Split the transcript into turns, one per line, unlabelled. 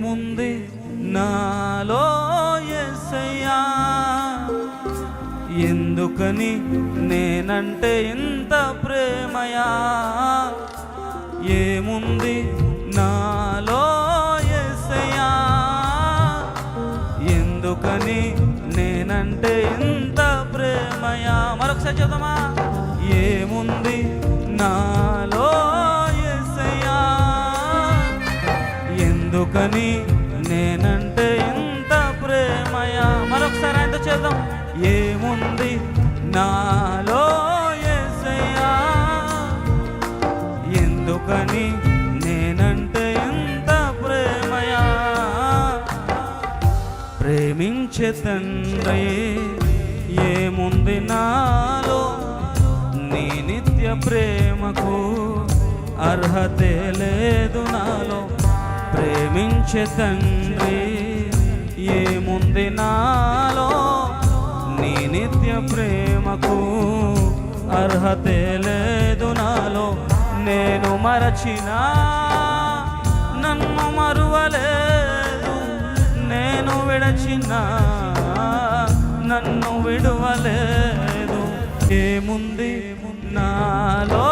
ఏముంది నాలో యేసయ్యా, ఎందుకని నేనంటే ఇంత ప్రేమయా, ఏముంది నాలో యేసయ్యా, ఎందుకని నేనంటే ఇంత ప్రేమయా. మరొకసారి చెప్దామా? ఏముంది నాలో యేసయ్యా, ఎందుకని నేనంటే ఇంత ప్రేమయా. మరొకసారి ఆయనతో చేద్దాం. ఏముంది నాలో యేసయ్యా, ఎందుకని నేనంటే ఇంత ప్రేమయా. ప్రేమించే తండ్రి ఏముంది నాలో, నీ నిత్య ప్రేమకు అర్హతే లేదు నాలో. ప్రేమించే తండ్రి ఏముంది నాలో, నీ నిత్య ప్రేమకు అర్హతే లేదు నాలో. నేను మరచినా నన్ను మరువలేదు, నేను విడచినా నన్ను విడువలేదు. ఏముంది నాలో